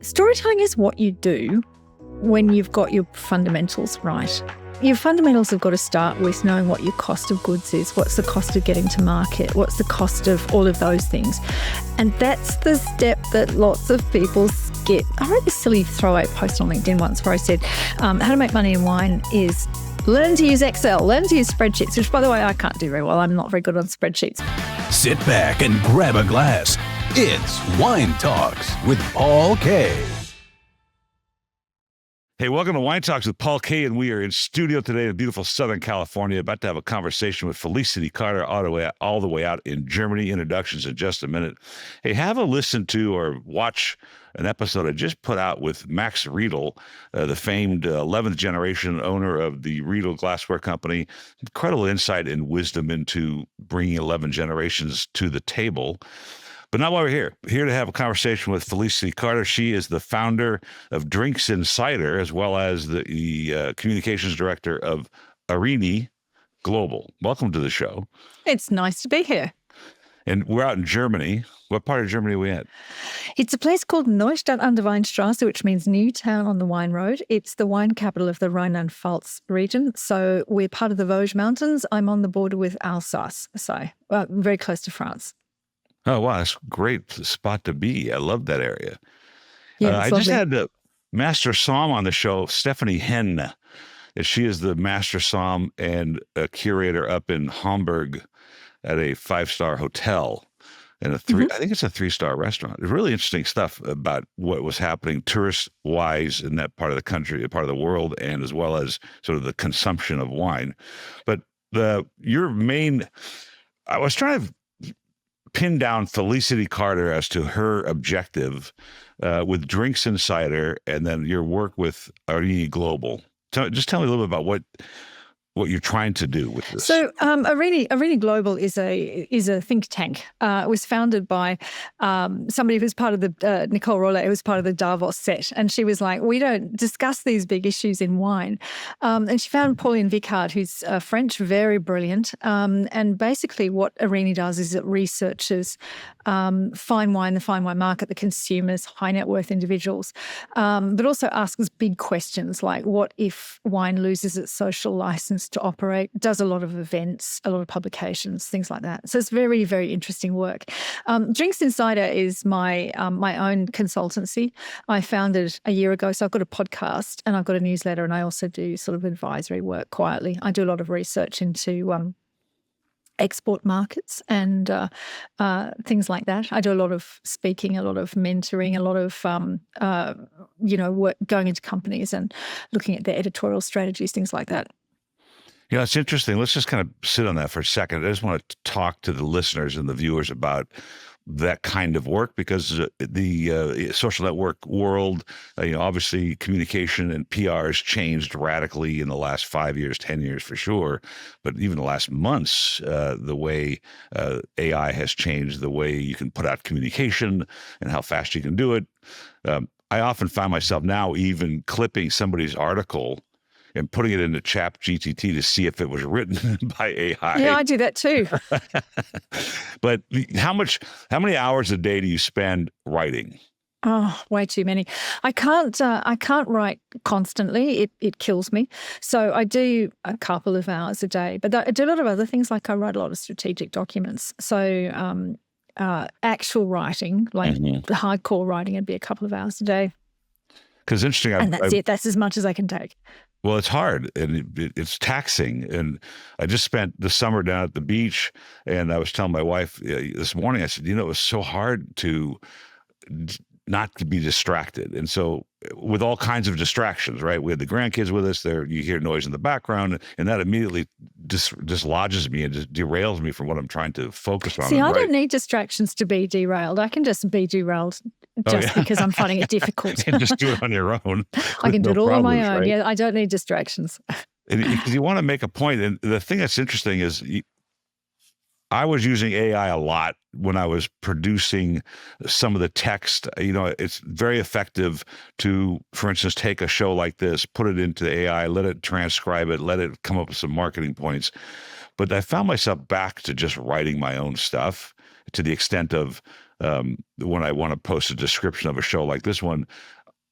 Storytelling is what you do when you've got your fundamentals right. Your fundamentals have got to start with knowing what your cost of goods is, what's the cost of getting to market, what's the cost of all of those things. And that's the step that lots of people skip. I wrote this silly throwaway post on LinkedIn once where I said, how to make money in wine is learn to use Excel, learn to use spreadsheets, which, by the way, I can't do very well. I'm not very good on spreadsheets. Sit back and grab a glass. It's Wine Talks with Paul K. Hey, welcome to Wine Talks with Paul K. And we are in studio today in beautiful Southern California, about to have a conversation with Felicity Carter all the way out in Germany. Introductions in just a minute. Hey, have a listen to or watch an episode I just put out with Max Riedel, the famed 11th generation owner of the Riedel Glassware Company. Incredible insight and wisdom into bringing 11 generations to the table. But not while we're here. We're here to have a conversation with Felicity Carter. She is the founder of Drinks Insider, as well as the communications director of Arini Global. Welcome to the show. It's nice to be here. And we're out in Germany. What part of Germany are we at? It's a place called Neustadt an der Weinstraße, which means new town on the wine road. It's the wine capital of the Rhineland Pfalz region. So we're part of the Vosges Mountains. I'm on the border with Alsace, so very close to France. Oh, wow. That's a great spot to be. I love that area. Yeah, I just had the Master Somm on the show, Stephanie Henn. She is the Master Somm and a curator up in Hamburg at a 5-star hotel and I think it's a 3-star restaurant. It's really interesting stuff about what was happening tourist-wise in that part of the country, part of the world, and as well as sort of the consumption of wine. But I was trying to pin down Felicity Carter as to her objective with Drinks Insider and then your work with Arini Global. Just tell me a little bit about what you're trying to do with this. So Arini Global is a think tank. It was founded by somebody who's part of the, Nicole Rollet, who was part of the Davos set. And she was like, we don't discuss these big issues in wine. And she found Pauline Vicard, who's French, very brilliant. And basically what Arini does is it researches fine wine, the fine wine market, the consumers, high net worth individuals, but also asks big questions like what if wine loses its social license to operate, does a lot of events, a lot of publications, things like that. So it's very, very interesting work. Drinks Insider is my own consultancy. I founded a year ago. So I've got a podcast and I've got a newsletter and I also do sort of advisory work quietly. I do a lot of research into export markets and things like that. I do a lot of speaking, a lot of mentoring, a lot of, work going into companies and looking at their editorial strategies, things like that. Yeah, it's interesting. Let's just kind of sit on that for a second. I just want to talk to the listeners and the viewers about that kind of work because the social network world, obviously communication and PR has changed radically in the last 5 years, 10 years for sure. But even the last months, the way AI has changed the way you can put out communication and how fast you can do it. I often find myself now even clipping somebody's article and putting it into ChatGPT to see if it was written by AI. Yeah, I do that too. But how many hours a day do you spend writing? Oh, way too many. I can't write constantly. It kills me. So I do a couple of hours a day, but I do a lot of other things. Like I write a lot of strategic documents. So actual writing, like the hardcore writing, it'd be a couple of hours a day. Because interesting. And that's it. That's as much as I can take. Well, it's hard and it's taxing. And I just spent the summer down at the beach and I was telling my wife this morning, I said, it was so hard to not to be distracted. And so with all kinds of distractions, right? We had the grandkids with us there. You hear noise in the background and that immediately dislodges me and just derails me from what I'm trying to focus on. See, I don't need distractions to be derailed. I can just be derailed because I'm finding it difficult. And just do it on your own. I can do it all on my own. Right? Yeah, I don't need distractions. Because you want to make a point. And the thing that's interesting is I was using AI a lot when I was producing some of the text. It's very effective to, for instance, take a show like this, put it into the AI, let it transcribe it, let it come up with some marketing points. But I found myself back to just writing my own stuff to the extent of when I want to post a description of a show like this one,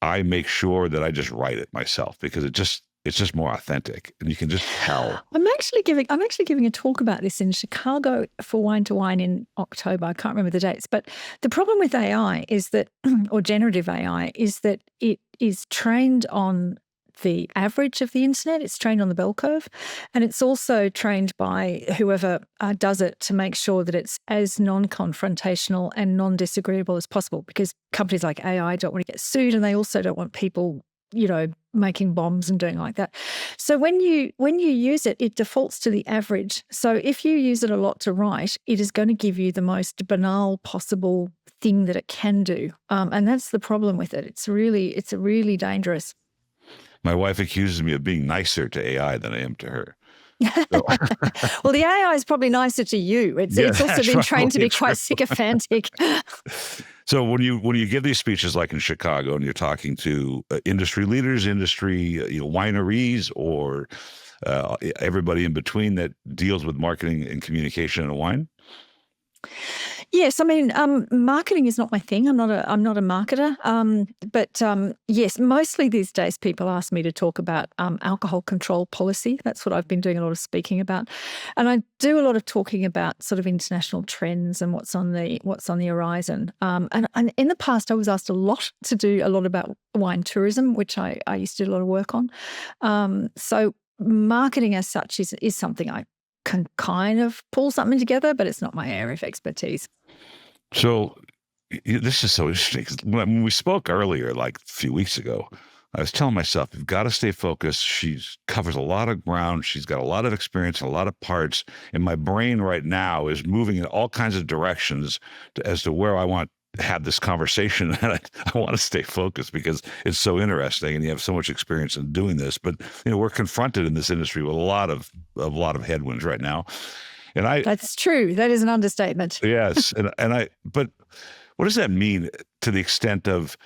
I make sure that I just write it myself because it's just more authentic, and you can just tell. I'm actually giving a talk about this in Chicago for Wine to Wine in October. I can't remember the dates, but the problem with AI is that, or generative AI, is that it is trained on the average of the internet. It's trained on the bell curve, and it's also trained by whoever does it to make sure that it's as non-confrontational and non-disagreeable as possible, because companies like AI don't want to get sued, and they also don't want people, making bombs and doing like that. So when you use it, it defaults to the average. So if you use it a lot to write, it is going to give you the most banal possible thing that it can do, and that's the problem with it. It's really dangerous. My wife accuses me of being nicer to AI than I am to her. So. Well, the AI is probably nicer to you. It's also been trained to be quite sycophantic. So when you give these speeches like in Chicago and you're talking to industry leaders, wineries, or everybody in between that deals with marketing and communication in wine? Yes, I mean, marketing is not my thing. I'm not a marketer. But yes, mostly these days people ask me to talk about alcohol control policy. That's what I've been doing a lot of speaking about, and I do a lot of talking about sort of international trends and what's on the horizon. And in the past, I was asked a lot about wine tourism, which I used to do a lot of work on. So marketing as such is something I can kind of pull something together, but it's not my area of expertise. So this is so interesting. 'Cause when we spoke earlier, like a few weeks ago, I was telling myself, you've got to stay focused. She covers a lot of ground. She's got a lot of experience, a lot of parts. And my brain right now is moving in all kinds of directions as to where I want to have this conversation. And I want to stay focused because it's so interesting and you have so much experience in doing this. But, we're confronted in this industry with a lot of headwinds right now. And that's true. That is an understatement. Yes. But what does that mean to the extent of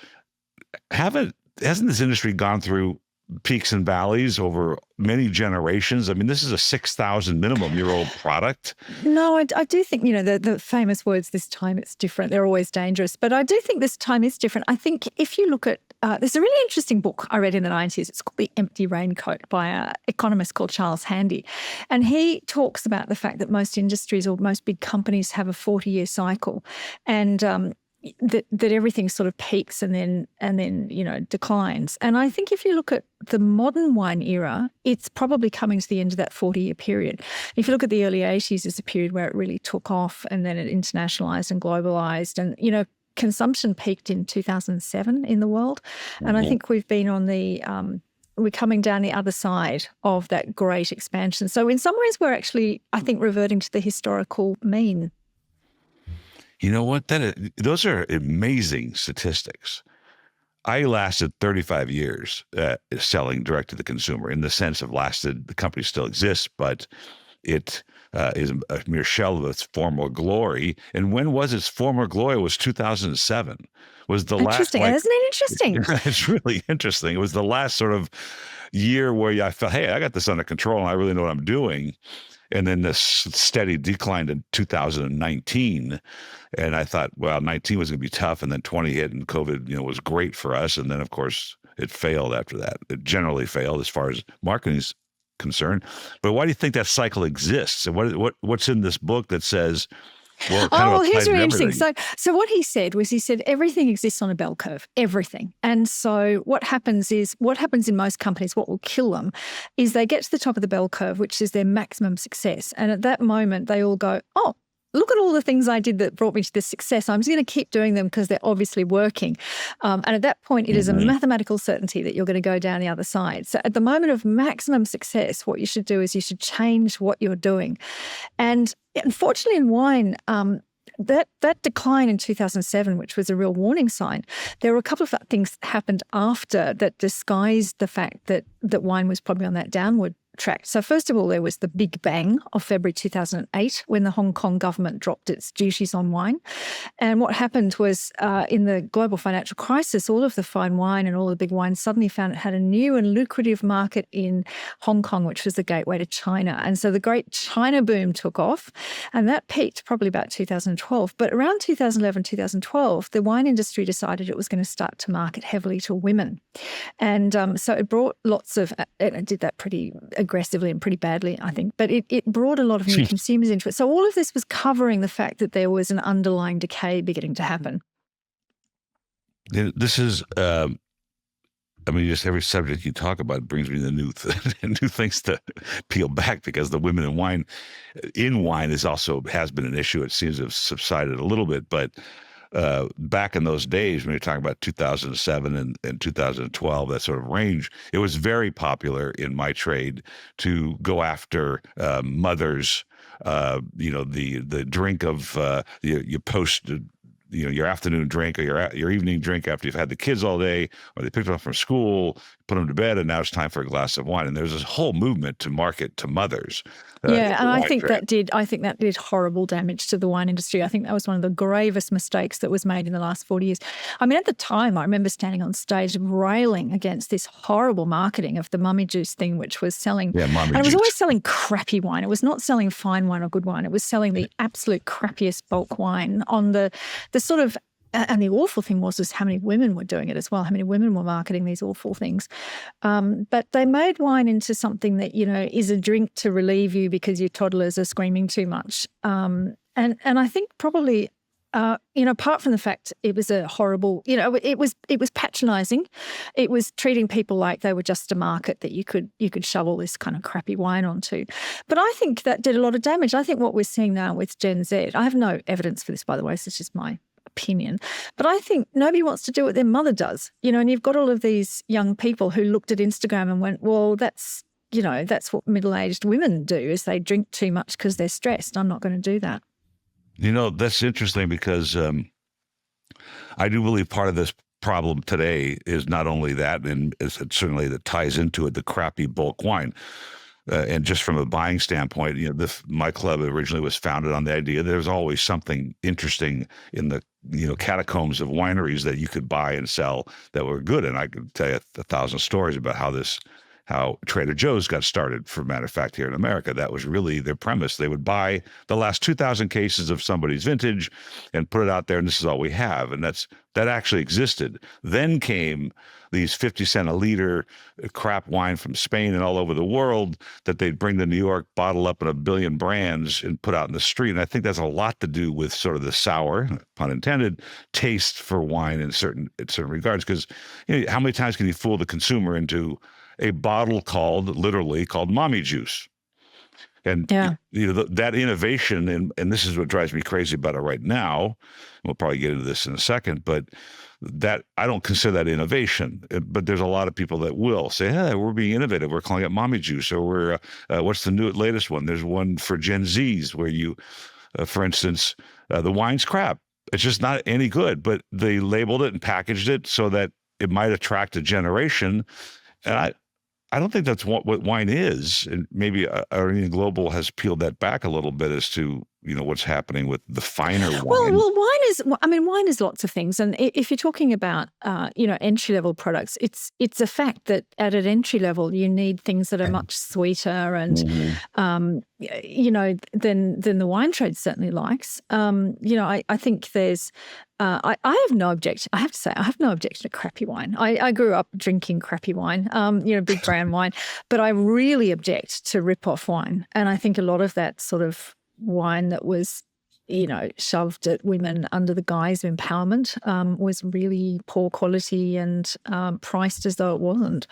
hasn't this industry gone through peaks and valleys over many generations? I mean, this is a 6,000 minimum year old product. No, I do think, the famous words, this time it's different. They're always dangerous. But I do think this time is different. I think if you look at, there's a really interesting book I read in the 90s. It's called The Empty Raincoat by an economist called Charles Handy. And he talks about the fact that most industries or most big companies have a 40-year cycle. And that everything sort of peaks and then declines. And I think if you look at the modern wine era, it's probably coming to the end of that 40-year period. If you look at the early 80s, it's a period where it really took off, and then it internationalized and globalized, and consumption peaked in 2007 in the world. And I think we've been on we're coming down the other side of that great expansion. So in some ways, we're actually, I think, reverting to the historical mean. You know what? Those are amazing statistics. I lasted 35 years selling direct to the consumer, in the sense of the company still exists, but it is a mere shell of its former glory. And when was its former glory? It was 2007. Was the last. Interesting, isn't it interesting? It's really interesting. It was the last sort of year where I felt, hey, I got this under control and I really know what I'm doing. And then this steady decline in 2019. And I thought, well, 19 was going to be tough. And then 20 hit, and COVID, was great for us. And then, of course, it failed after that. It generally failed as far as marketing is concerned. But why do you think that cycle exists? And what's in this book that says, well, here's really interesting. So what he said everything exists on a bell curve, everything. And so what happens in most companies, what will kill them is they get to the top of the bell curve, which is their maximum success. And at that moment, they all go, oh, look at all the things I did that brought me to this success. I'm just going to keep doing them because they're obviously working. And at that point, it is a mathematical certainty that you're going to go down the other side. So at the moment of maximum success, what you should do is you should change what you're doing. And unfortunately in wine, that decline in 2007, which was a real warning sign, there were a couple of things that happened after that disguised the fact that wine was probably on that downward tracked. So first of all, there was the big bang of February 2008 when the Hong Kong government dropped its duties on wine. And what happened was in the global financial crisis, all of the fine wine and all the big wine suddenly found it had a new and lucrative market in Hong Kong, which was the gateway to China. And so the great China boom took off, and that peaked probably about 2012. But around 2011, 2012, the wine industry decided it was going to start to market heavily to women. And so it brought lots of, and it did that pretty aggressively and pretty badly, I think, but it brought a lot of new consumers into it. So all of this was covering the fact that there was an underlying decay beginning to happen. This is, just every subject you talk about brings me the new things to peel back, because the women in wine has been an issue. It seems to have subsided a little bit, but back in those days, when you're talking about 2007 and 2012, that sort of range, it was very popular in my trade to go after mothers. The drink of you post. Your afternoon drink or your evening drink after you've had the kids all day, or they picked them up from school, put them to bed, and now it's time for a glass of wine. And there's this whole movement to market to mothers. Yeah, and I think that did horrible damage to the wine industry. I think that was one of the gravest mistakes that was made in the last 40 years. I mean, at the time, I remember standing on stage railing against this horrible marketing of the mummy juice thing, which was selling, and it was always selling crappy wine. It was not selling fine wine or good wine. It was selling the absolute crappiest bulk wine on the sort of, and the awful thing was how many women were doing it as well, how many women were marketing these awful things. But they made wine into something that, is a drink to relieve you because your toddlers are screaming too much. And I think probably, apart from the fact it was a horrible, it was patronising. It was treating people like they were just a market that you could shovel this kind of crappy wine onto. But I think that did a lot of damage. I think what we're seeing now with Gen Z, I have no evidence for this, by the way, so it's just my opinion, but I think nobody wants to do what their mother does, and you've got all of these young people who looked at Instagram and went, well, that's what middle-aged women do, is they drink too much because they're stressed. I'm not going to do that. That's interesting, because I do believe part of this problem today is not only that, and it's certainly that ties into it, the crappy bulk wine. And just from a buying standpoint, my club originally was founded on the idea that there's always something interesting in the catacombs of wineries that you could buy and sell that were good. And I could tell you 1,000 stories about how Trader Joe's got started. For a matter of fact, here in America, that was really their premise. They would buy the last 2,000 cases of somebody's vintage and put it out there, and this is all we have. And that actually existed. Then came these 50 cent a liter crap wine from Spain and all over the world that they'd bring to New York, bottle up in a billion brands and put out in the street. And I think that's a lot to do with sort of the sour, pun intended, taste for wine in certain regards. Because how many times can you fool the consumer into a bottle literally called mommy juice? And that innovation, and this is what drives me crazy about it right now. We'll probably get into this in a second, but that I don't consider that innovation. But there's a lot of people that will say, "Hey, we're being innovative. We're calling it mommy juice," or "We're what's the latest one?" There's one for Gen Zs where you, for instance, the wine's crap. It's just not any good. But they labeled it and packaged it so that it might attract a generation, and I don't think that's what wine is. And maybe Arena Global has peeled that back a little bit as to, what's happening with the finer wine. Well, wine is lots of things. And if you're talking about, entry-level products, it's a fact that at an entry level, you need things that are much sweeter and, than the wine trade certainly likes. I think there's, I have no objection. I have to say, I have no objection to crappy wine. I grew up drinking crappy wine, big brand wine, but I really object to rip-off wine. And I think a lot of that sort of wine that was, shoved at women under the guise of empowerment was really poor quality and priced as though it wasn't.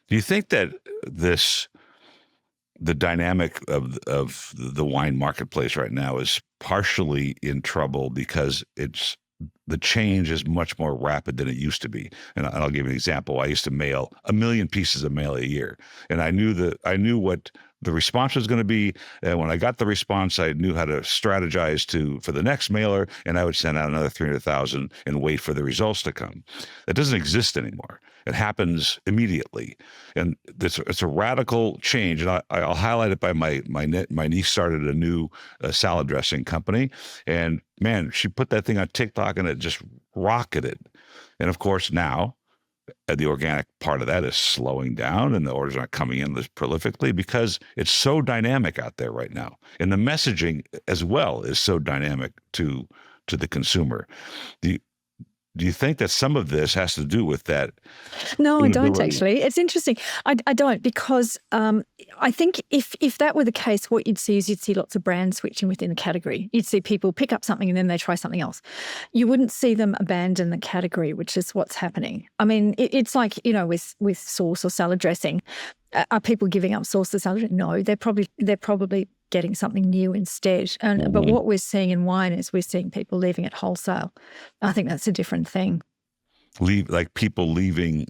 Do you think that the dynamic of the wine marketplace right now is partially in trouble because the change is much more rapid than it used to be? And I'll give you an example. I used to mail 1 million pieces of mail a year, and I knew what the response was going to be. And when I got the response, I knew how to strategize for the next mailer, and I would send out another 300,000 and wait for the results to come. That doesn't exist anymore. It happens immediately, and it's a radical change. And I'll highlight it by my niece started a new salad dressing company, and man, she put that thing on TikTok, and it just rocketed. And of course, now the organic part of that is slowing down, and the orders aren't coming in as prolifically because it's so dynamic out there right now, and the messaging as well is so dynamic to the consumer. Do you think that some of this has to do with that? No, I don't actually. It's interesting. I don't, because I think if that were the case, what you'd see lots of brand switching within the category. You'd see people pick up something and then they try something else. You wouldn't see them abandon the category, which is what's happening. I mean, it's like, with sauce or salad dressing. Are people giving up sauce or salad dressing? No, they're probably getting something new instead. But what we're seeing in wine is we're seeing people leaving it wholesale. I think that's a different thing. People leaving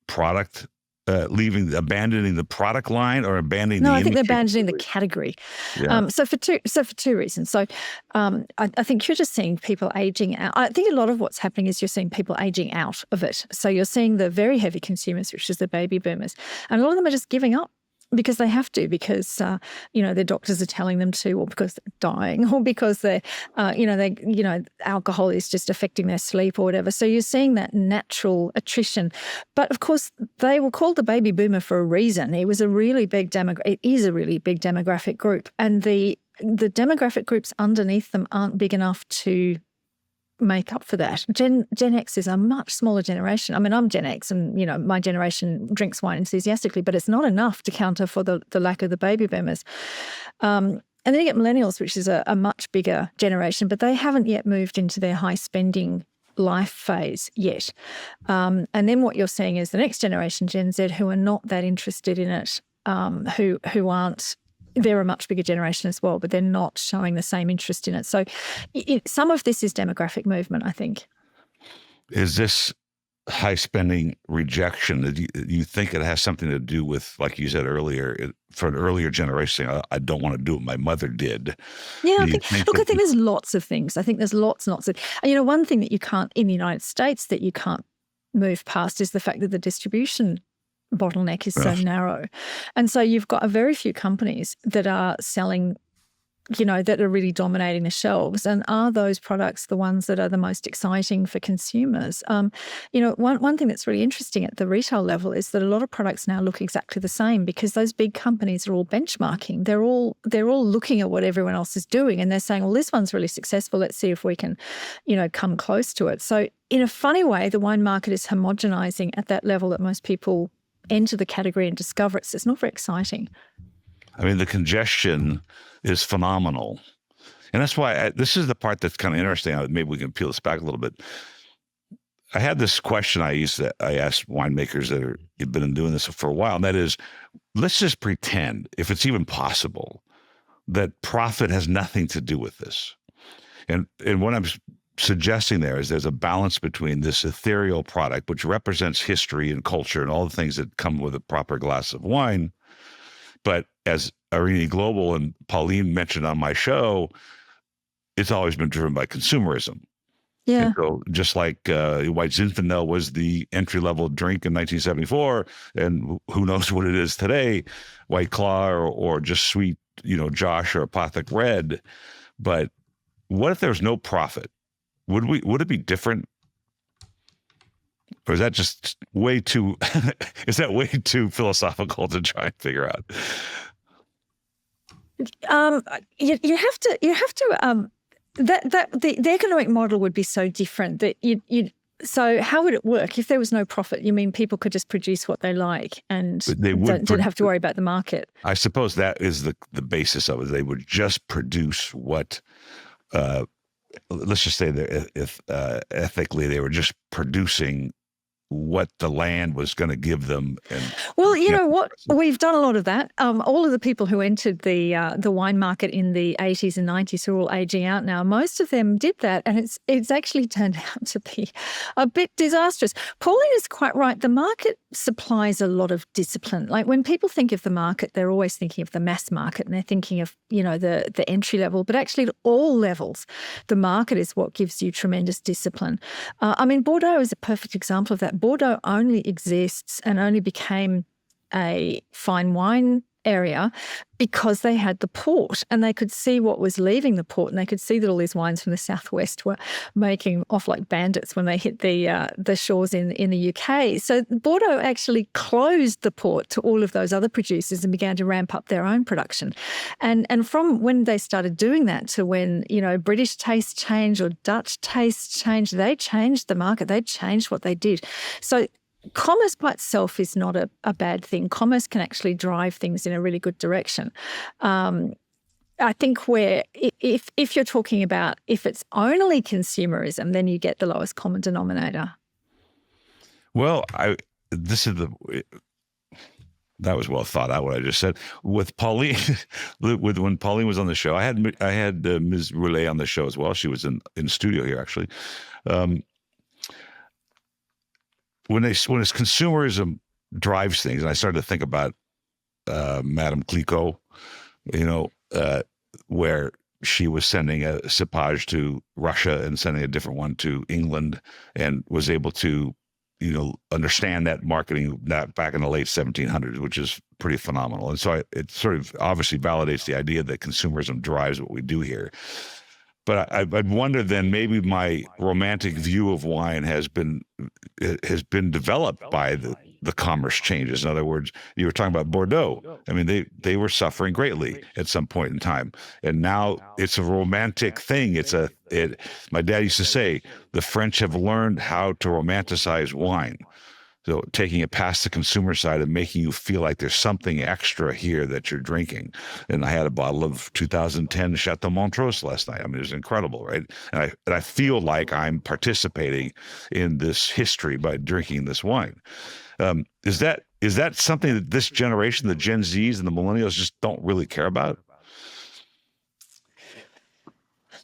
product, abandoning the product line, or abandoning. No, I think they're abandoning the category. Yeah. So for two reasons. So I think you're just seeing people aging out. I think a lot of what's happening is you're seeing people aging out of it. So you're seeing the very heavy consumers, which is the baby boomers, and a lot of them are just giving up. Because they have to, because their doctors are telling them to, or because they're dying, or because they're alcohol is just affecting their sleep or whatever. So you're seeing that natural attrition. But of course, they were called the baby boomer for a reason. It is a really big demographic group, and the demographic groups underneath them aren't big enough to make up for that. Gen X is a much smaller generation. I mean, I'm Gen X, and my generation drinks wine enthusiastically, but it's not enough to counter for the lack of the baby boomers. And then you get millennials, which is a much bigger generation, but they haven't yet moved into their high spending life phase yet. And then what you're seeing is the next generation, Gen Z, who are not that interested in it, who aren't. They're a much bigger generation as well, but they're not showing the same interest in it. So some of this is demographic movement, I think. Is this high spending rejection? Do you think it has something to do with, like you said earlier, for an earlier generation, I don't want to do what my mother did? Yeah, I think there's lots of things. I think there's lots and lots of, one thing that you can't, in the United States, that you can't move past is the fact that the distribution bottleneck is so narrow. And so you've got a very few companies that are selling, that are really dominating the shelves. And are those products the ones that are the most exciting for consumers? One thing that's really interesting at the retail level is that a lot of products now look exactly the same, because those big companies are all benchmarking. They're all looking at what everyone else is doing, and they're saying, well, this one's really successful. Let's see if we can, come close to it. So in a funny way, the wine market is homogenizing at that level that most people enter the category and discover it. So it's not very exciting. I mean, the congestion is phenomenal. And that's why this is the part that's kind of interesting. Maybe we can peel this back a little bit. I had this question I asked winemakers that have been doing this for a while, and that is, let's just pretend, if it's even possible, that profit has nothing to do with this. And what I'm suggesting there is there's a balance between this ethereal product, which represents history and culture and all the things that come with a proper glass of wine. But as Irene Global and Pauline mentioned on my show, it's always been driven by consumerism. Yeah. And so just like White Zinfandel was the entry-level drink in 1974, and who knows what it is today, White Claw or just sweet, Josh or Apothic Red. But what if there's no profit? Would it be different? Or is that just way too philosophical to try and figure out? You have to the economic model would be so different that so how would it work if there was no profit? You mean people could just produce what they like and don't have to worry about the market? I suppose that is the basis of it. They would just produce what let's just say that if ethically they were just producing what the land was going to give them. And well, you know what? We've done a lot of that. All of the people who entered the wine market in the 80s and 90s who are all aging out now, most of them did that, and it's actually turned out to be a bit disastrous. Pauline is quite right. The market supplies a lot of discipline. Like when people think of the market, they're always thinking of the mass market, and they're thinking of, you know, the entry level. But actually, at all levels, the market is what gives you tremendous discipline. I mean, Bordeaux is a perfect example of that. Bordeaux only exists and only became a fine wine area because they had the port and they could see what was leaving the port, and they could see that all these wines from the southwest were making off like bandits when they hit the shores in the UK. So Bordeaux actually closed the port to all of those other producers and began to ramp up their own production. And from when they started doing that to when, you know, British taste changed or Dutch taste changed, they changed the market. They changed what they did. So commerce by itself is not a bad thing. Commerce can actually drive things in a really good direction. I think where if you're talking about if it's only consumerism, then you get the lowest common denominator. Well, that was well thought out what I just said. With Pauline, when Pauline was on the show, I had Ms. Roulet on the show as well. She was in studio here actually. When it's consumerism drives things, and I started to think about Madame Clicquot, you know, where she was sending a cepage to Russia and sending a different one to England, and was able to, you know, understand that marketing that back in the late 1700s, which is pretty phenomenal. And so it sort of obviously validates the idea that consumerism drives what we do here. But I'd wonder then maybe my romantic view of wine has been developed by the commerce changes. In other words, you were talking about Bordeaux. I mean, they were suffering greatly at some point in time, and now it's a romantic thing. My dad used to say the French have learned how to romanticize wine. So taking it past the consumer side and making you feel like there's something extra here that you're drinking. And I had a bottle of 2010 Chateau Montrose last night. I mean, it was incredible, right? And I feel like I'm participating in this history by drinking this wine. Is that something that this generation, the Gen Zs and the millennials, just don't really care about?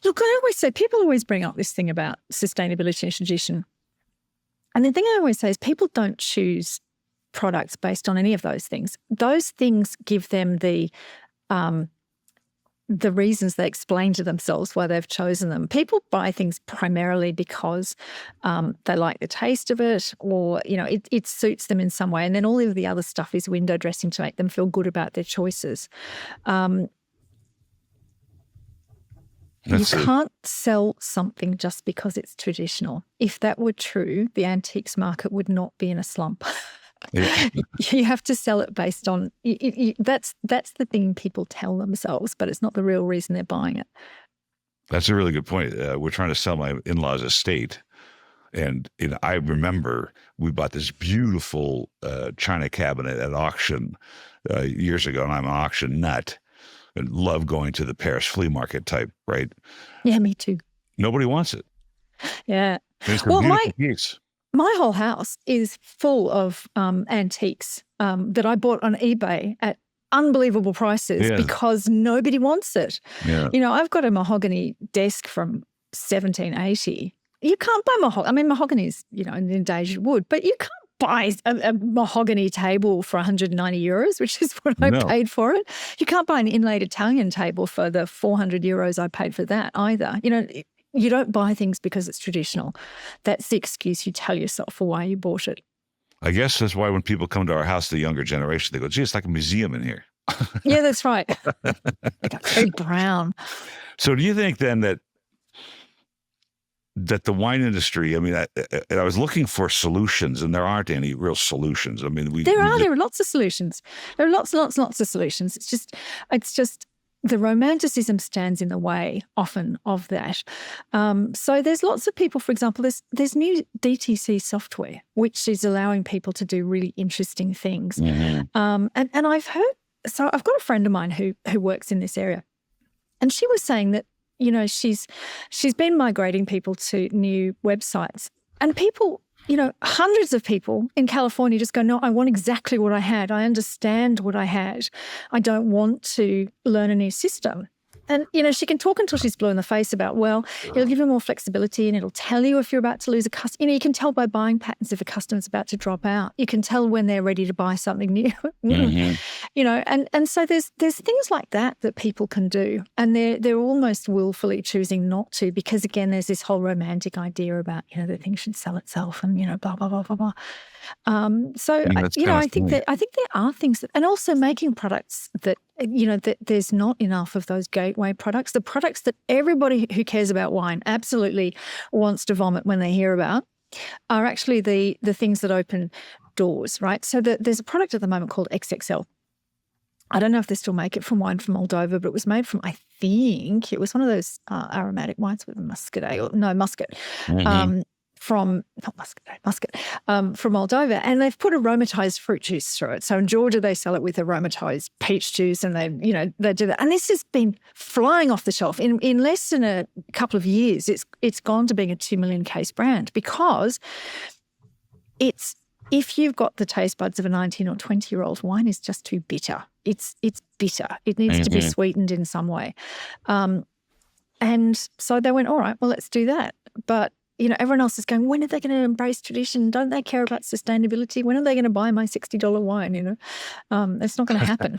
Look, I always say, people always bring up this thing about sustainability and tradition. And the thing I always say is people don't choose products based on any of those things. Those things give them the reasons they explain to themselves why they've chosen them. People buy things primarily because they like the taste of it, or, you know, it suits them in some way. And then all of the other stuff is window dressing to make them feel good about their choices. You can't sell something just because it's traditional. If that were true, the antiques market would not be in a slump. Yeah. You have to sell it based on that's the thing people tell themselves, but it's not the real reason they're buying it. That's a really good point. We're trying to sell my in-laws estate, and I remember we bought this beautiful china cabinet at auction years ago, and I'm an auction nut. And love going to the Paris flea market type, right? Yeah, me too. Nobody wants it. Yeah. Well, my whole house is full of antiques that I bought on eBay at unbelievable prices because nobody wants it. Yeah. You know, I've got a mahogany desk from 1780. You can't buy mahogany. I mean, mahogany is, you know, an endangered wood, but you can't buy a mahogany table for 190 euros, which is what I paid for it. You can't buy an inlaid Italian table for the 400 euros I paid for that either. You know, you don't buy things because it's traditional. That's the excuse you tell yourself for why you bought it. I guess that's why when people come to our house, the younger generation, they go, gee, it's like a museum in here. Yeah, that's right. They got very brown. So do you think then that the wine industry, I mean, I was looking for solutions, and there aren't any real solutions. I mean, there are lots of solutions. There are lots of solutions. It's just the romanticism stands in the way often of that. So there's lots of people, for example, there's new DTC software, which is allowing people to do really interesting things. Mm-hmm. And I've heard, so I've got a friend of mine who works in this area, and she was saying that, you know, she's been migrating people to new websites, and people hundreds of people in California just go, no, I want exactly what I had. I understand what I had. I don't want to learn a new system. And, she can talk until she's blue in the face about, well, it'll give you more flexibility and it'll tell you if you're about to lose a customer. You can tell by buying patterns if a customer's about to drop out. You can tell when they're ready to buy something new. And so there's things like that people can do. And they're almost willfully choosing not to because, again, there's this whole romantic idea about, the thing should sell itself and, blah, blah, blah, blah, blah. I think there are things and also making products that, that there's not enough of those gateway products, the products that everybody who cares about wine absolutely wants to vomit when they hear about are actually the things that open doors, right? So there's a product at the moment called XXL. I don't know if they still make it from wine from Moldova, but it was made from, I think, it was one of those aromatic wines with muscat. From Moldova, and they've put aromatized fruit juice through it. So in Georgia, they sell it with aromatized peach juice, and they do that. And this has been flying off the shelf in less than a couple of years. It's gone to being a 2 million case brand because it's if you've got the taste buds of a 19 or 20-year-old, wine is just too bitter. It's bitter. It needs to be sweetened in some way. And so they went, all right, well, let's do that. But everyone else is going, when are they going to embrace tradition? Don't they care about sustainability? When are they going to buy my $60 wine? It's not going to happen.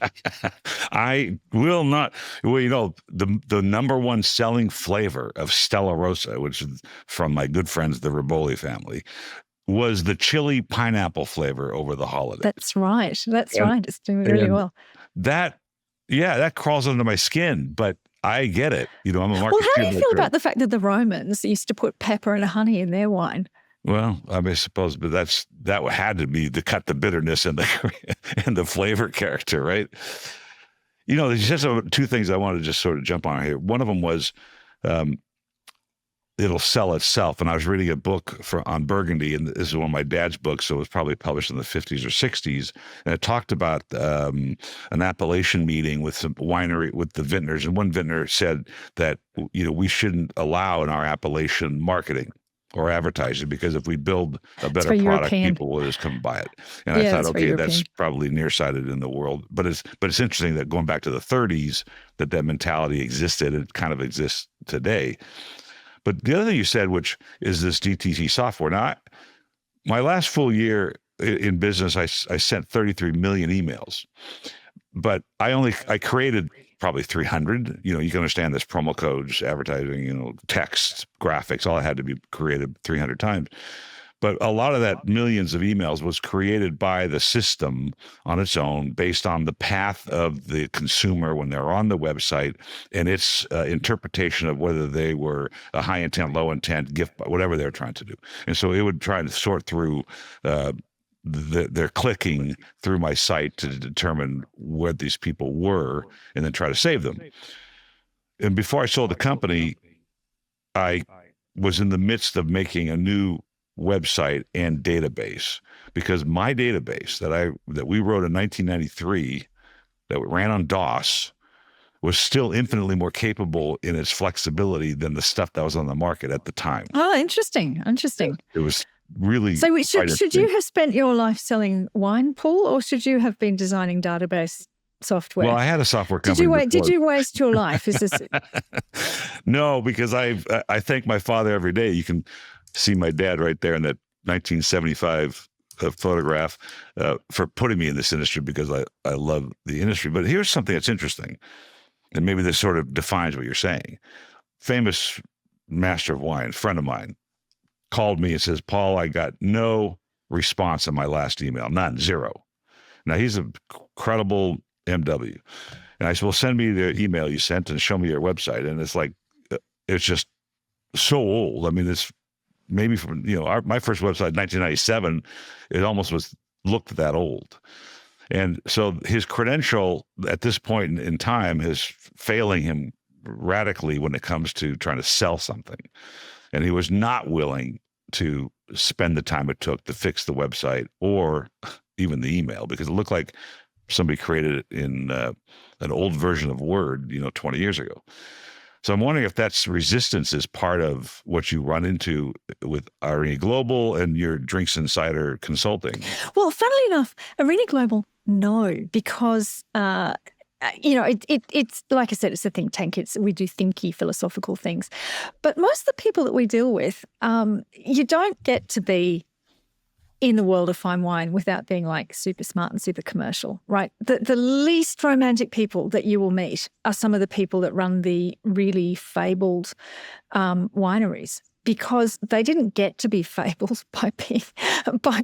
I will not. Well, the number one selling flavor of Stella Rosa, which is from my good friends, the Riboli family, was the chili pineapple flavor over the holidays. That's right. Right. It's doing really well. That crawls under my skin, but I get it. I'm a marketeer. Well, how do you feel about the fact that the Romans used to put pepper and honey in their wine? Well, I suppose, but that had to be to cut the bitterness and the flavor character, right? There's just two things I wanted to just sort of jump on here. One of them was it'll sell itself. And I was reading a book on Burgundy, and this is one of my dad's books, so it was probably published in the 50s or 60s. And it talked about an appellation meeting with some winery, with the vintners. And one vintner said that, we shouldn't allow in our appellation marketing or advertising, because if we build a better product, European. people will just come buy it. And I thought, okay, that's probably nearsighted in the world. But it's interesting that going back to the 30s, that mentality existed. It kind of exists today. But the other thing you said, which is this DTC software. Now, my last full year in business, I sent 33 million emails, but I created probably 300. You can understand this: promo codes, advertising, text, graphics. All had to be created 300 times. But a lot of that millions of emails was created by the system on its own, based on the path of the consumer when they're on the website and its interpretation of whether they were a high intent, low intent, gift, whatever they're trying to do. And so it would try to sort through their clicking through my site to determine where these people were and then try to save them. And before I sold the company, I was in the midst of making a new website and database, because my database that we wrote in 1993 that ran on DOS was still infinitely more capable in its flexibility than the stuff that was on the market at the time. Oh, interesting. It was really. So should you have spent your life selling wine, Paul, or should you have been designing database software? Well, I had a software company. Did you waste your life? Is this? No, because I thank my father every day. You can see my dad right there in that 1975 photograph for putting me in this industry, because I love the industry. But here's something that's interesting, and maybe this sort of defines what you're saying. Famous master of wine, friend of mine, called me and says, Paul, I got no response on my last email, none, zero. Now, he's a credible MW. And I said, well, send me the email you sent and show me your website. And it's like, it's just so old. I mean, it's maybe from, my first website, 1997, it almost looked that old. And so his credential at this point in time is failing him radically when it comes to trying to sell something. And he was not willing to spend the time it took to fix the website or even the email, because it looked like somebody created it in an old version of Word, 20 years ago. So I'm wondering if that's resistance is part of what you run into with Arena Global and your Drinks Insider consulting. Well, funnily enough, Arena Global, no, because it's like I said, it's a think tank. We do thinky philosophical things, but most of the people that we deal with, you don't get to be in the world of fine wine without being like super smart and super commercial, right? The least romantic people that you will meet are some of the people that run the really fabled wineries, because they didn't get to be fabled by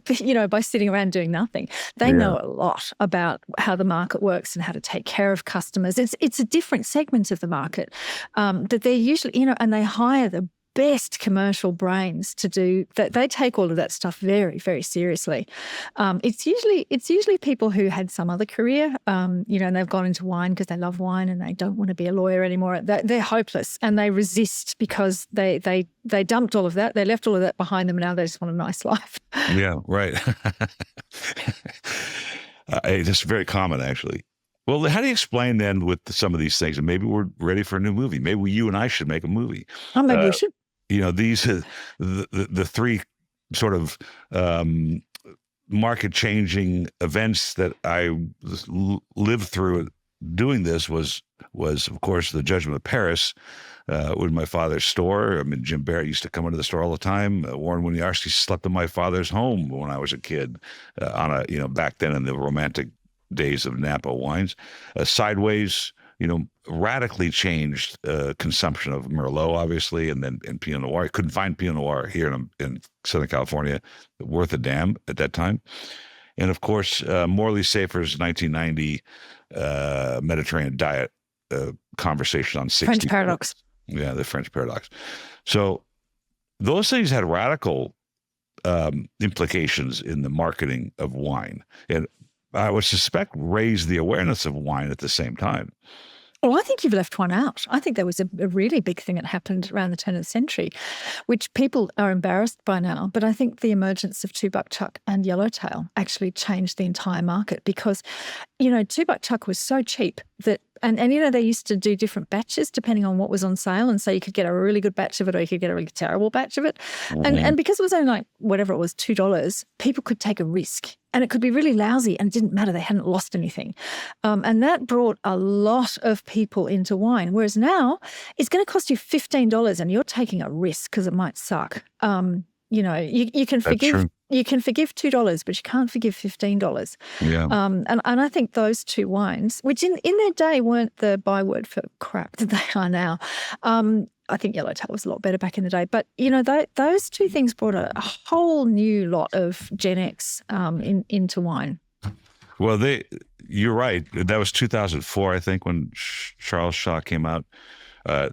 sitting around doing nothing. They know a lot about how the market works and how to take care of customers. It's a different segment of the market that they're usually, and they hire the best commercial brains to do that. They take all of that stuff very, very seriously. It's usually people who had some other career, and they've gone into wine because they love wine and they don't want to be a lawyer anymore. They're hopeless and they resist because they dumped all of that. They left all of that behind them and now they just want a nice life. Yeah, right. It's very common, actually. Well, how do you explain then with some of these things? And maybe we're ready for a new movie. Maybe you and I should make a movie. Oh, maybe we should. These the three sort of market-changing events that I lived through doing this was of course the Judgment of Paris, with my father's store. I mean, Jim Barrett used to come into the store all the time. Warren Winiarski slept in my father's home when I was a kid, back then in the romantic days of Napa wines. Sideways, radically changed consumption of Merlot, obviously, and Pinot Noir. I couldn't find Pinot Noir here in Southern California worth a damn at that time. And of course, Morley Safer's 1990 Mediterranean diet conversation on 60. French paradox. Yeah, the French paradox. So those things had radical implications in the marketing of wine. And I would suspect raised the awareness of wine at the same time. Well, I think you've left one out. I think there was a really big thing that happened around the turn of the century, which people are embarrassed by now. But I think the emergence of Two Buck Chuck and Yellowtail actually changed the entire market because, Two Buck Chuck was so cheap that, and they used to do different batches depending on what was on sale. And so you could get a really good batch of it or you could get a really terrible batch of it. Mm-hmm. And because it was only like, whatever it was, $2, people could take a risk. And it could be really lousy and it didn't matter. They hadn't lost anything. And that brought a lot of people into wine. Whereas now it's going to cost you $15 and you're taking a risk because it might suck. You can forgive $2, but you can't forgive $15. Yeah. And I think those two wines, which in their day weren't the byword for crap that they are now. I think Yellowtail was a lot better back in the day. But, those two things brought a whole new lot of Gen X into wine. Well, you're right. That was 2004, I think, when Charles Shaw came out.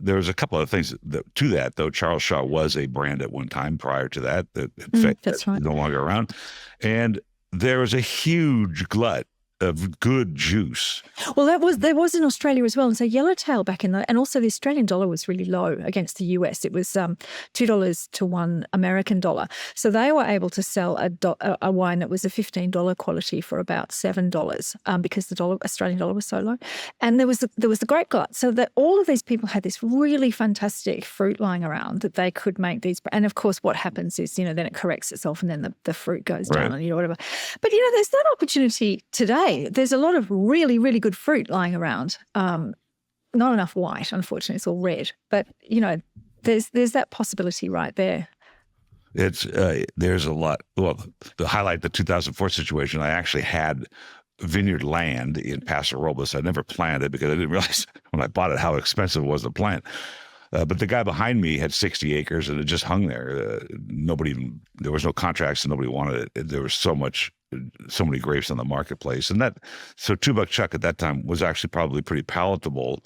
There was a couple of things to that, though. Charles Shaw was a brand at one time prior to that. That's right. No longer around. And there was a huge glut of good juice. Well, there was in Australia as well. And so Yellowtail back in and also the Australian dollar was really low against the US. It was $2 to $1 American dollar. So they were able to sell a wine that was a $15 quality for about $7 because the Australian dollar was so low. And there was the grape glut. So that all of these people had this really fantastic fruit lying around that they could make these. And of course, what happens is, then it corrects itself and then the fruit goes down and whatever. But, there's that opportunity today. There's a lot of really, really good fruit lying around. Not enough white, unfortunately. It's all red. But, there's that possibility right there. There's a lot. Well, to highlight the 2004 situation, I actually had vineyard land in Paso Robles. I never planted it because I didn't realize when I bought it how expensive it was to plant. But the guy behind me had 60 acres and it just hung there. There was no contracts and nobody wanted it. There was so many grapes on the marketplace. And so Two Buck Chuck at that time was actually probably pretty palatable.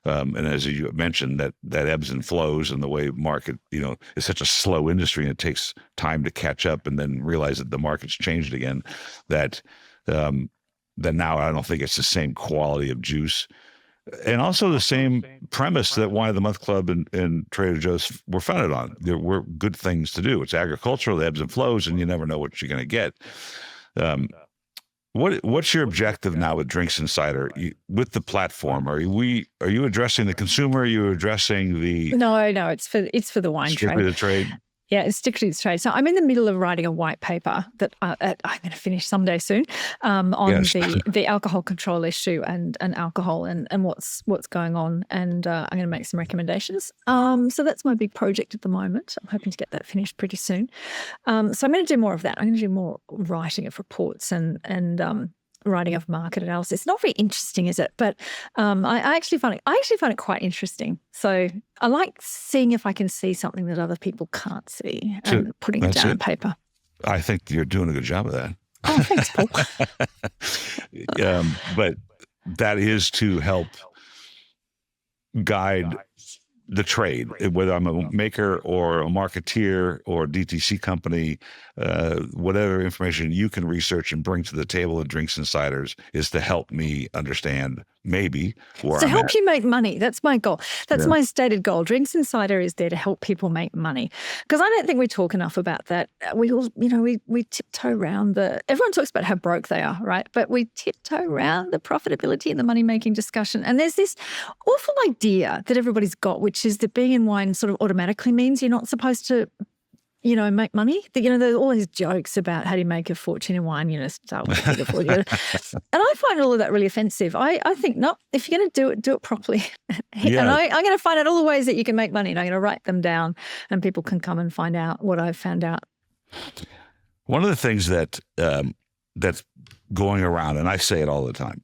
And as you mentioned, that ebbs and flows and the way market, is such a slow industry and it takes time to catch up and then realize that the market's changed again, that now I don't think it's the same quality of juice. And also the same premise that Wine of the Month Club and Trader Joe's were founded on. There were good things to do. It's agricultural, the ebbs and flows, and you never know what you're going to get. What's your objective now with Drinks Insider with the platform? Are you addressing the consumer? Are you addressing the No, it's for the wine strictly trade. the trade? Yeah, it's strictly the trade. So I'm in the middle of writing a white paper that I'm going to finish someday soon on Yes. the alcohol control issue and alcohol and what's going on. And I'm going to make some recommendations. So that's my big project at the moment. I'm hoping to get that finished pretty soon. So I'm going to do more of that. I'm going to do more writing of reports and writing of market analysis. It's not very interesting, is it? But I actually find it quite interesting. So I like seeing if I can see something that other people can't see and putting it down on paper. I think you're doing a good job of that. Oh, thanks, Paul. But that is to help guide the trade, whether I'm a maker or a marketeer or DTC company, whatever information you can research and bring to the table in Drinks Insiders is to help me understand maybe where to I'm help at. you make money. That's my goal. That's my stated goal. Drinks Insider is there to help people make money, because I don't think we talk enough about that. We all, we tiptoe around everyone talks about how broke they are, right? But we tiptoe around the profitability and the money-making discussion. And there's this awful idea that everybody's got, which is that being in wine sort of automatically means you're not supposed to make money. There's all these jokes about how do you make a fortune in wine, start with a bigger fortune. And I find all of that really offensive. I think, no, if you're going to do it properly. Yeah. And I'm going to find out all the ways that you can make money, and I'm going to write them down and people can come and find out what I've found out. One of the things that that's going around, and I say it all the time.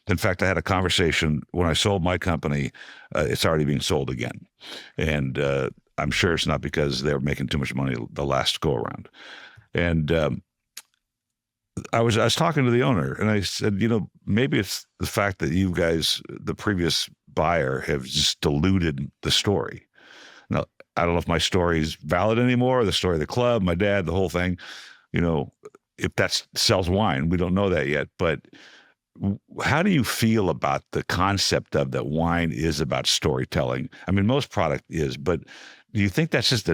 In fact, I had a conversation when I sold my company. It's already being sold again. And I'm sure it's not because they were making too much money the last go around. And I was talking to the owner, and I said, maybe it's the fact that you guys, the previous buyer, have just diluted the story. Now, I don't know if my story is valid anymore, the story of the club, my dad, the whole thing. If that sells wine, we don't know that yet. But how do you feel about the concept of that wine is about storytelling? I mean, most product is, but do you think that's just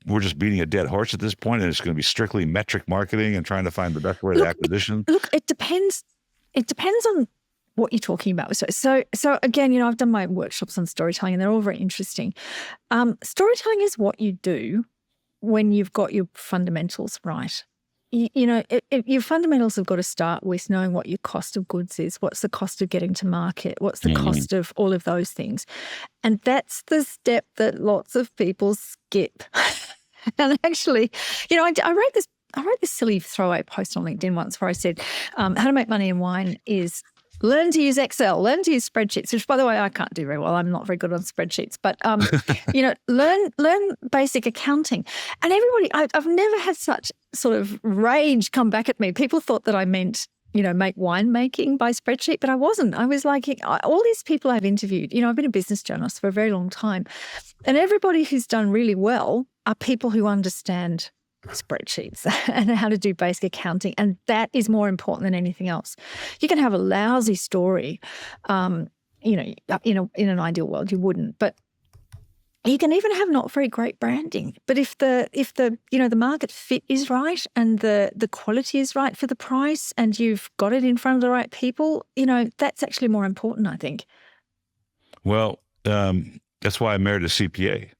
we're just beating a dead horse at this point, and it's going to be strictly metric marketing and trying to find the best way to acquisition? Look, it depends. It depends on what you're talking about. So again, I've done my workshops on storytelling, and they're all very interesting. Storytelling is what you do when you've got your fundamentals right. Your fundamentals have got to start with knowing what your cost of goods is, what's the cost of getting to market, what's the cost of all of those things. And that's the step that lots of people skip. And actually, I wrote this silly throwaway post on LinkedIn once where I said, how to make money in wine is learn to use Excel, learn to use spreadsheets, which, by the way, I can't do very well. I'm not very good on spreadsheets. But, learn basic accounting. And everybody, I've never had such sort of rage come back at me. People thought that I meant, make winemaking by spreadsheet, but I wasn't. I was like, all these people I've interviewed, I've been a business journalist for a very long time. And everybody who's done really well are people who understand spreadsheets and how to do basic accounting, and that is more important than anything else. You can have a lousy story, in an ideal world you wouldn't, but you can even have not very great branding. But if the market fit is right and the quality is right for the price, and you've got it in front of the right people, that's actually more important, I think. Well, that's why I married a CPA.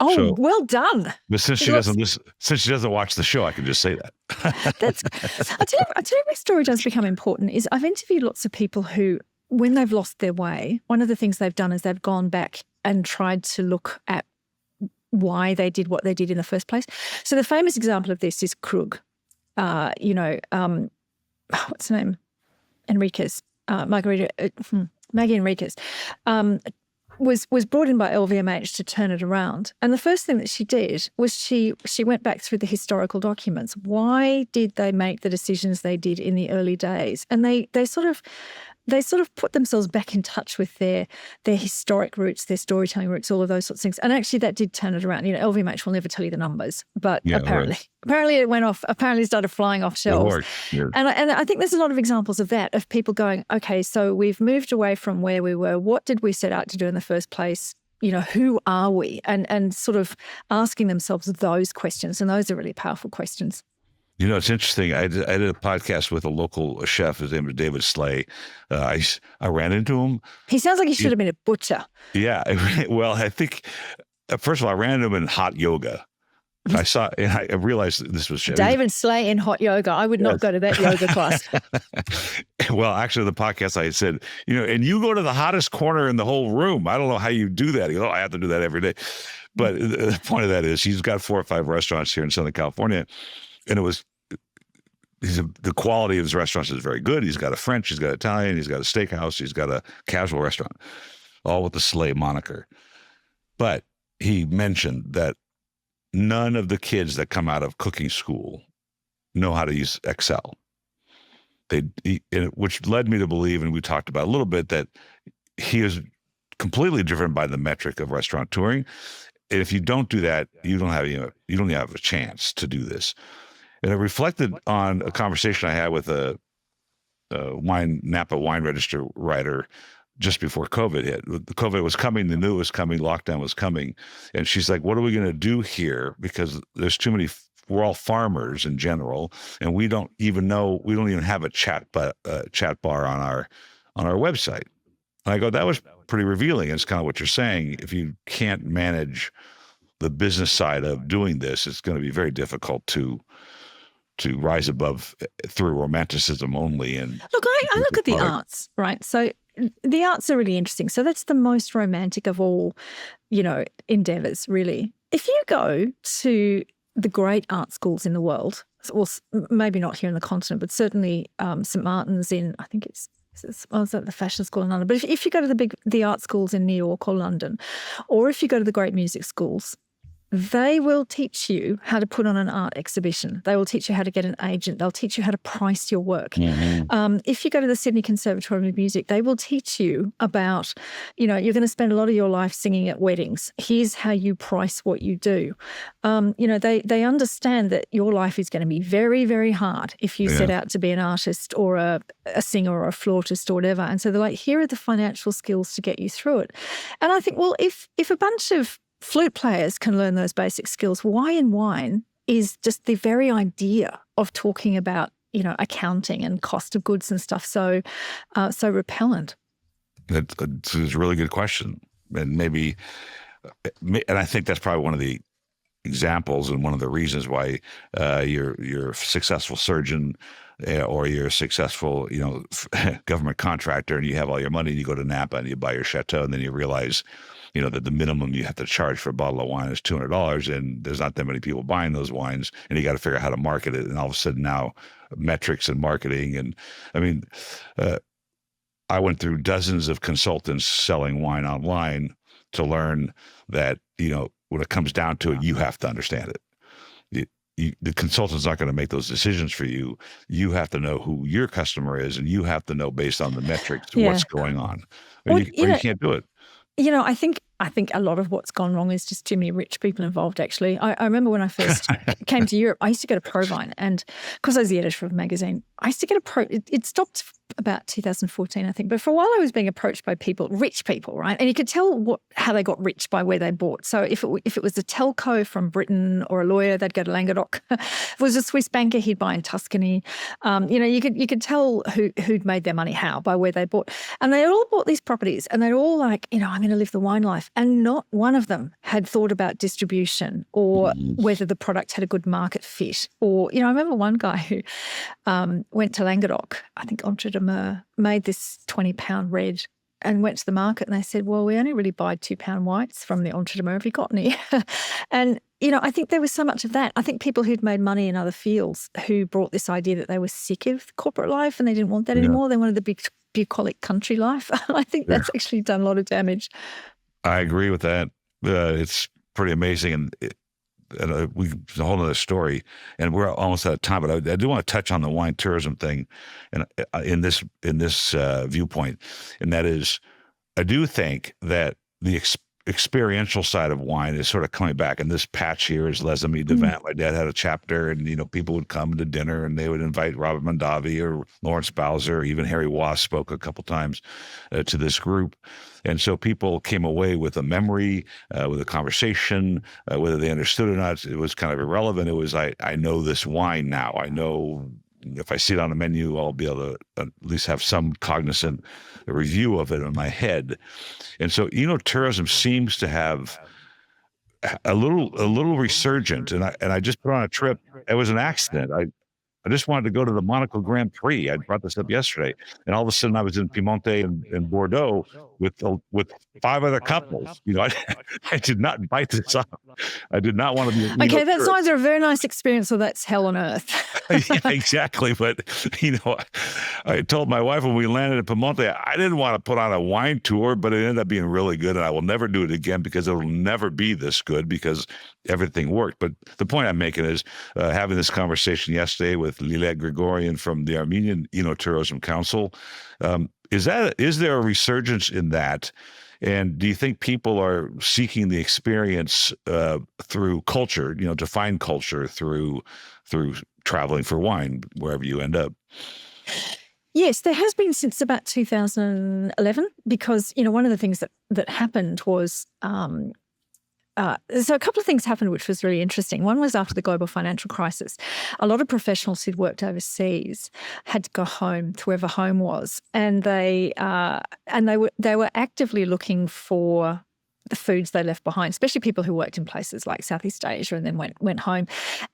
Oh, well done. But since she doesn't watch the show, I can just say that. I'll tell you where story does become important is I've interviewed lots of people who, when they've lost their way, one of the things they've done is they've gone back and tried to look at why they did what they did in the first place. So the famous example of this is Krug. What's her name? Enriquez. Maggie Enriquez. Was brought in by LVMH to turn it around. And the first thing that she did was she went back through the historical documents. Why did they make the decisions they did in the early days? And they sort of put themselves back in touch with their historic roots, their storytelling roots, all of those sorts of things. And actually that did turn it around. LVMH will never tell you the numbers, but apparently it went off, apparently it started flying off shelves. And I think there's a lot of examples of that, of people going, okay, so we've moved away from where we were. What did we set out to do in the first place? Who are we? And sort of asking themselves those questions. And those are really powerful questions. You know, it's interesting. I did a podcast with a local chef. His name is David Slay. I ran into him. He sounds like he should have been a butcher. Yeah. Well, I think, first of all, I ran into him in hot yoga. And I realized that this was David Slay in hot yoga. I would not go to that yoga class. Well, actually, the podcast I said, and you go to the hottest corner in the whole room. I don't know how you do that. He goes, I have to do that every day. But the point of that is he's got 4 or 5 restaurants here in Southern California. And the quality of his restaurants is very good. He's got a French, he's got Italian, he's got a steakhouse, he's got a casual restaurant, all with the Slay moniker. But he mentioned that none of the kids that come out of cooking school know how to use Excel. Which led me to believe, and we talked about a little bit, that he is completely driven by the metric of restaurateuring. And if you don't do that, you don't have a chance to do this. And I reflected on a conversation I had with a Napa wine register writer just before COVID hit. COVID was coming, they knew it was coming, lockdown was coming. And she's like, what are we going to do here? Because there's too many, we're all farmers in general, and we don't even have a chat bar on our website. And I go, that was pretty revealing. It's kind of what you're saying. If you can't manage the business side of doing this, it's going to be very difficult to rise above through romanticism only. And look, I look at the arts, right? So the arts are really interesting. So that's the most romantic of all, endeavors, really. If you go to the great art schools in the world, or maybe not here in the continent, but certainly St. Martin's in, I think it's at the fashion school in London. But if you go to the art schools in New York or London, or if you go to the great music schools, they will teach you how to put on an art exhibition. They will teach you how to get an agent. They'll teach you how to price your work. Mm-hmm. If you go to the Sydney Conservatorium of Music, they will teach you about, you're going to spend a lot of your life singing at weddings. Here's how you price what you do. They understand that your life is going to be very, very hard if you set out to be an artist or a singer or a flautist or whatever. And so they're like, here are the financial skills to get you through it. And I think, well, if a bunch of flute players can learn those basic skills, why in wine is just the very idea of talking about, accounting and cost of goods and stuff so repellent? It's a really good question. And I think that's probably one of the examples and one of the reasons why you're a successful surgeon or you're a successful, government contractor, and you have all your money and you go to Napa and you buy your chateau, and then you realize that the minimum you have to charge for a bottle of wine is $200, and there's not that many people buying those wines, and you got to figure out how to market it. And all of a sudden now metrics and marketing. And I went through dozens of consultants selling wine online to learn that, when it comes down to it, you have to understand it. The consultant's not going to make those decisions for you. You have to know who your customer is, and you have to know based on the metrics what's going on. Or you can't do it. I think a lot of what's gone wrong is just too many rich people involved, actually. I remember when I first came to Europe, I used to go to Provine, and because I was the editor of a magazine, I used to get it stopped about 2014, I think. But for a while I was being approached by rich people, right? And you could tell how they got rich by where they bought. So if it was a telco from Britain or a lawyer, they'd go to Languedoc. If it was a Swiss banker, he'd buy in Tuscany. You could tell who'd made their money how by where they bought. And they all bought these properties, and they're all like, I'm going to live the wine life. And not one of them had thought about distribution or whether the product had a good market fit. Or, I remember one guy who went to Languedoc, I think Entre de Mer, made this 20-pound red and went to the market, and they said, well, we only really buy 2-pound whites from the Entre de Mer. Have you got any? And, I think there was so much of that. I think people who'd made money in other fields who brought this idea that they were sick of corporate life and they didn't want that anymore. They wanted the big bucolic country life. I think that's actually done a lot of damage. I agree with that. It's pretty amazing. And it's a whole other story, and we're almost out of time, but I do want to touch on the wine tourism thing and in this viewpoint. And that is, I do think that experiential side of wine is sort of coming back. And this patch here is Les Amis de Vin. My dad had a chapter, and people would come to dinner, and they would invite Robert Mondavi or Lawrence Bowser, even Harry Wass spoke a couple times to this group. And so people came away with a memory, with a conversation, whether they understood or not. It was kind of irrelevant. It was, I know this wine now. I know if I see it on a menu, I'll be able to at least have some cognizant review of it in my head. And so, tourism seems to have a little resurgent. And I just put on a trip. It was an accident. I just wanted to go to the Monaco Grand Prix. I brought this up yesterday, and all of a sudden I was in Piemonte and Bordeaux with 5 other couples. I did not bite this up. I did not want to be. Okay, that's either a very nice experience or that's hell on earth. Yeah, exactly. But I told my wife when we landed in Piemonte, I didn't want to put on a wine tour, but it ended up being really good, and I will never do it again because it will never be this good because everything worked. But the point I'm making is having this conversation yesterday with Lilet Grigorian from the Armenian Tourism Council. Is there a resurgence in that? And do you think people are seeking the experience through culture, to find culture through traveling for wine, wherever you end up? Yes, there has been since about 2011, because, one of the things that happened was so a couple of things happened which was really interesting. One was after the global financial crisis, a lot of professionals who'd worked overseas had to go home to wherever home was, and they were actively looking for the foods they left behind, especially people who worked in places like Southeast Asia and then went home.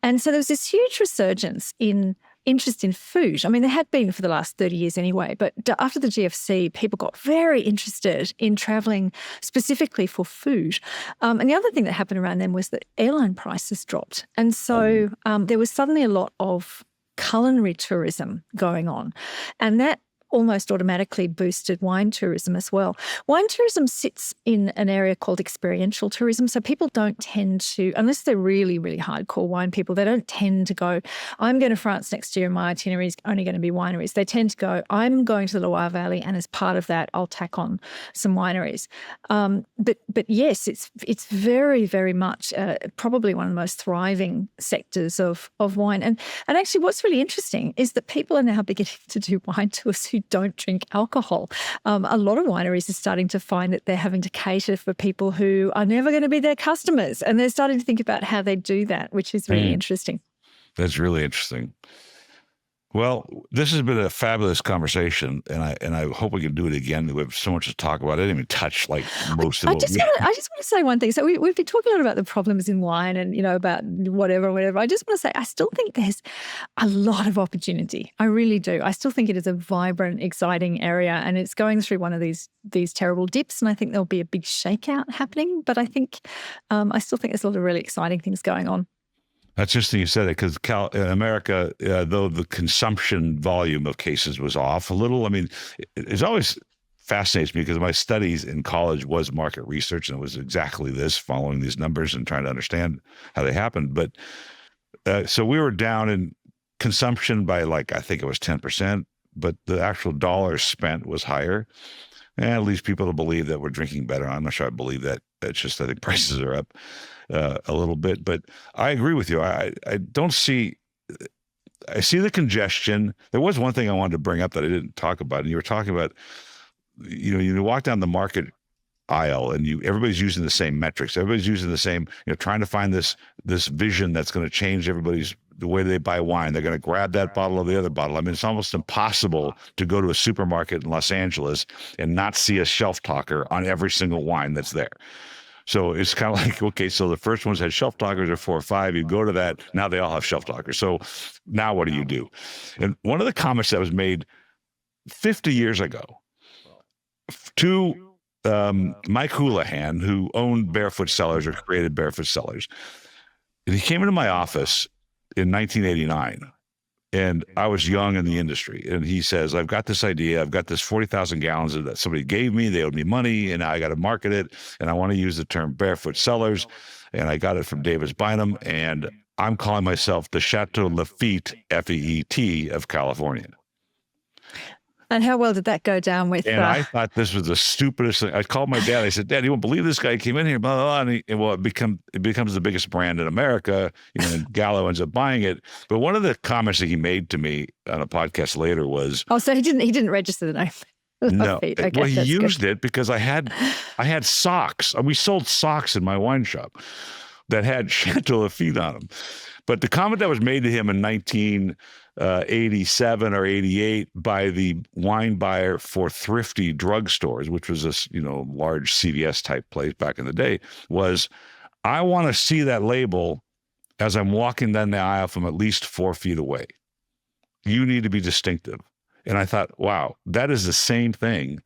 And so there was this huge resurgence in interest in food. I mean, there had been for the last 30 years anyway, but after the GFC, people got very interested in traveling specifically for food. And the other thing that happened around then was that airline prices dropped. And so there was suddenly a lot of culinary tourism going on. And that almost automatically boosted wine tourism as well. Wine tourism sits in an area called experiential tourism. So people don't tend to, unless they're really, really hardcore wine people, they don't tend to go, I'm going to France next year and my itinerary is only going to be wineries. They tend to go, I'm going to the Loire Valley, and as part of that, I'll tack on some wineries. But yes, it's very, very much probably one of the most thriving sectors of wine. And actually what's really interesting is that people are now beginning to do wine tours who don't drink alcohol. A lot of wineries are starting to find that they're having to cater for people who are never going to be their customers. And they're starting to think about how they do that, which is really interesting. That's really interesting. Well, this has been a fabulous conversation, and I hope we can do it again. We have so much to talk about. I didn't even touch most of it. I just want to say one thing. So we've been talking a lot about the problems in wine and, about whatever. I just want to say I still think there's a lot of opportunity. I really do. I still think it is a vibrant, exciting area, and it's going through one of these terrible dips, and I think there'll be a big shakeout happening. But I think I still think there's a lot of really exciting things going on. That's interesting you said it, because in America, though the consumption volume of cases was off a little, I mean, it's always fascinates me because my studies in college was market research, and it was exactly this, following these numbers and trying to understand how they happened. But so we were down in consumption by I think it was 10%, but the actual dollars spent was higher. And it leads people to believe that we're drinking better. I'm not sure I believe that. It's just I think prices are up a little bit. But I agree with you. I don't see – I see the congestion. There was one thing I wanted to bring up that I didn't talk about, and you were talking about you walk down the market aisle and everybody's using the same metrics. Everybody's using the same trying to find this vision that's going to change the way they buy wine. They're going to grab that bottle or the other bottle. I mean, it's almost impossible to go to a supermarket in Los Angeles and not see a shelf talker on every single wine that's there. So it's kind of like, okay, so the first ones had shelf talkers or 4 or 5. You go to that, now they all have shelf talkers. So now what do you do? And one of the comments that was made 50 years ago to Mike Houlihan, who owned Barefoot Cellars or created Barefoot Cellars, and he came into my office in 1989, and I was young in the industry. And he says, I've got this idea. I've got this 40,000 gallons that somebody gave me. They owed me money, and now I got to market it. And I want to use the term Barefoot Cellars. And I got it from Davis Bynum. And I'm calling myself the Chateau Lafite, F-E-E-T, of California. And how well did that go down with? And I thought this was the stupidest thing. I called my dad. I said, "Dad, you won't believe this guy came in here, blah, blah, blah." And it becomes the biggest brand in America. And Gallo ends up buying it. But one of the comments that he made to me on a podcast later was, "Oh, so he didn't register the name." No. Okay, well, he used good. it because I had socks. We sold socks in my wine shop that had Chantal Lafitte on them. But the comment that was made to him in 1987 or 88 by the wine buyer for thrifty drugstores, which was this, large CVS type place back in the day, was, "I want to see that label as I'm walking down the aisle from at least 4 feet away. You need to be distinctive." And I thought, wow, that is the same thing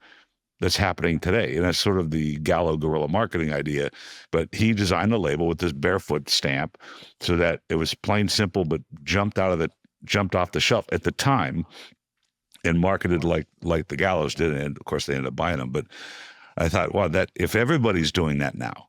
that's happening today. And that's sort of the Gallo guerrilla marketing idea. But he designed a label with this barefoot stamp so that it was plain simple, but jumped off the shelf at the time and marketed like the Gallos did. And of course they ended up buying them. But I thought, wow, that if everybody's doing that now,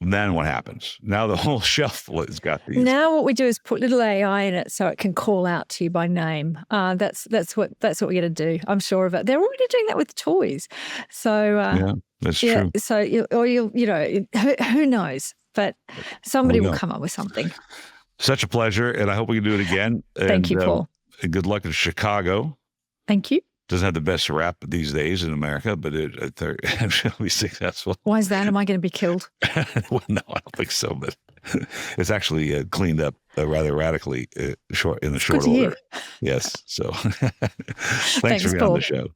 then what happens? Now the whole shelf has got these. Now what we do is put little AI in it so it can call out to you by name. That's what we're going to do. I'm sure of it. They're already doing that with toys. So yeah, that's true. So who knows? But somebody will come up with something. Such a pleasure, and I hope we can do it again. Thank you, Paul. And good luck in Chicago. Thank you. Doesn't have the best rap these days in America, but they're be successful. Why is that? Am I going to be killed? Well, no, I don't think so. But it's actually cleaned up rather radically in the short order. Hear. Yes. So thanks for being Paul. on the show.